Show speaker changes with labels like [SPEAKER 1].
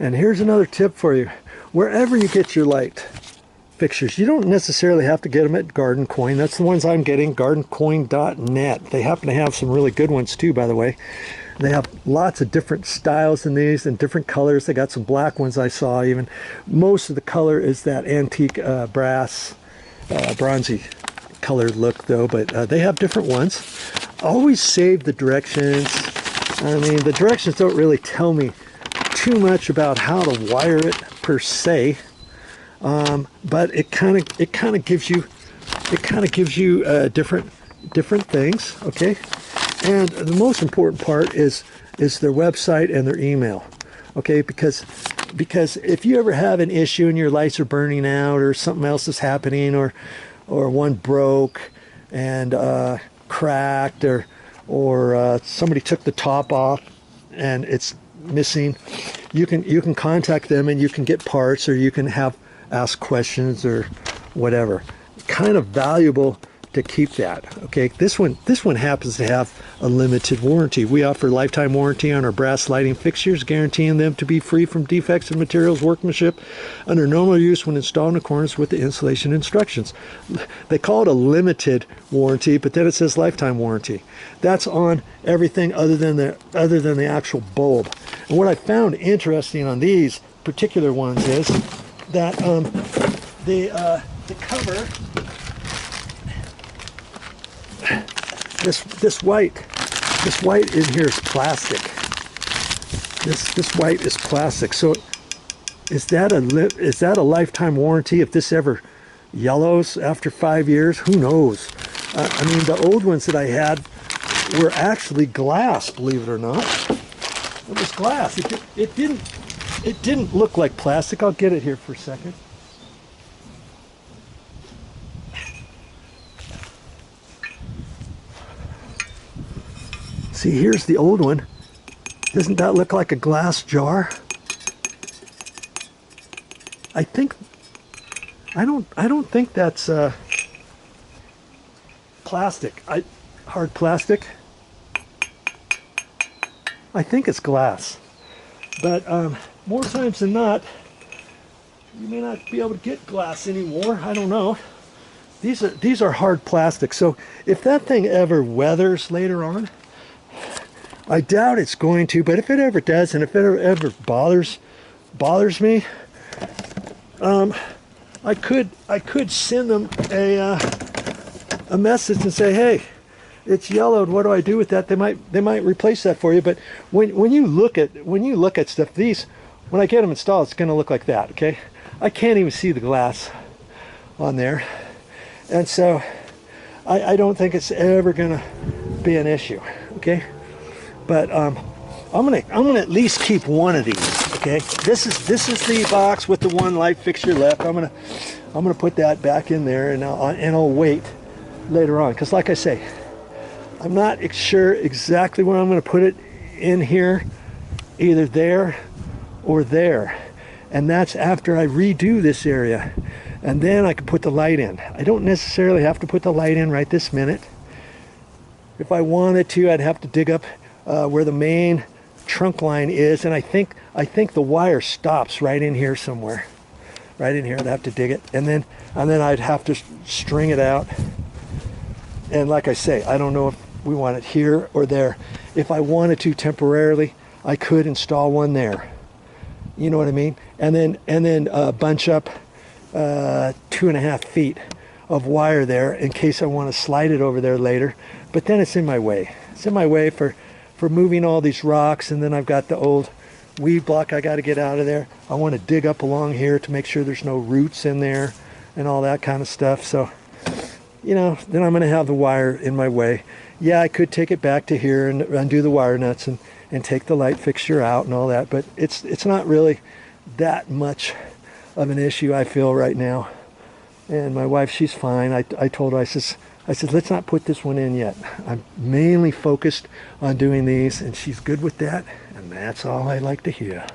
[SPEAKER 1] And here's another tip for you. Wherever you get your light fixtures, you don't necessarily have to get them at Garden Coin. That's the ones I'm getting, gardencoin.net. They happen to have some really good ones too, by the way. They have lots of different styles in these and different colors. They got some black ones I saw even. Most of the color is that antique brass, bronzy colored look though, but they have different ones. Always save the directions. I mean, the directions don't really tell me too much about how to wire it per se, but it kind of gives you different things. Okay. And the most important part is their website and their email, okay? Because if you ever have an issue and your lights are burning out or something else is happening or one broke and cracked or somebody took the top off and it's missing, you can contact them and you can get parts, or you can ask questions or whatever. Kind of valuable to keep that. Okay, this one happens to have a limited warranty. We offer lifetime warranty on our brass lighting fixtures, guaranteeing them to be free from defects in materials, workmanship, under normal use when installed in accordance with the installation instructions. They call it a limited warranty, but then it says lifetime warranty. That's on everything other than the actual bulb. And what I found interesting on these particular ones is that the cover, this white in here is plastic. This white is plastic. So is that a lifetime warranty? If this ever yellows after 5 years, who knows? I mean, the old ones that I had were actually glass, believe it or not. It was glass. It didn't look like plastic. I'll get it here for a second. See, here's the old one. Doesn't that look like a glass jar? I don't think that's plastic. Hard plastic. I think it's glass. But more times than not, you may not be able to get glass anymore. I don't know. These are hard plastic. So if that thing ever weathers later on, I doubt it's going to, but if it ever does, and if it ever bothers me, I could send them a message and say, hey, it's yellowed. What do I do with that? They might replace that for you. But when you look at stuff, these, when I get them installed, it's going to look like that. Okay, I can't even see the glass on there, and so I don't think it's ever going to be an issue. Okay. But I'm gonna at least keep one of these. Okay, this is the box with the one light fixture left. I'm gonna put that back in there, and I'll wait later on, because like I say, I'm not sure exactly where I'm gonna put it in here, either there or there, and that's after I redo this area, and then I can put the light in. I don't necessarily have to put the light in right this minute. If I wanted to, I'd have to dig up where the main trunk line is, and I think the wire stops right in here somewhere. Right in here, I'd have to dig it, and then I'd have to string it out. And like I say, I don't know if we want it here or there. If I wanted to temporarily, I could install one there. You know what I mean? And then bunch up 2.5 feet of wire there in case I want to slide it over there later. But then it's in my way. It's in my way for moving all these rocks, and then I've got the old weed block I got to get out of there. I want to dig up along here to make sure there's no roots in there and all that kind of stuff. So, you know, then I'm going to have the wire in my way. Yeah, I could take it back to here and undo the wire nuts and take the light fixture out and all that, but it's not really that much of an issue, I feel, right now. And my wife, she's fine. I told her, I said, let's not put this one in yet. I'm mainly focused on doing these, and she's good with that, and that's all I like to hear.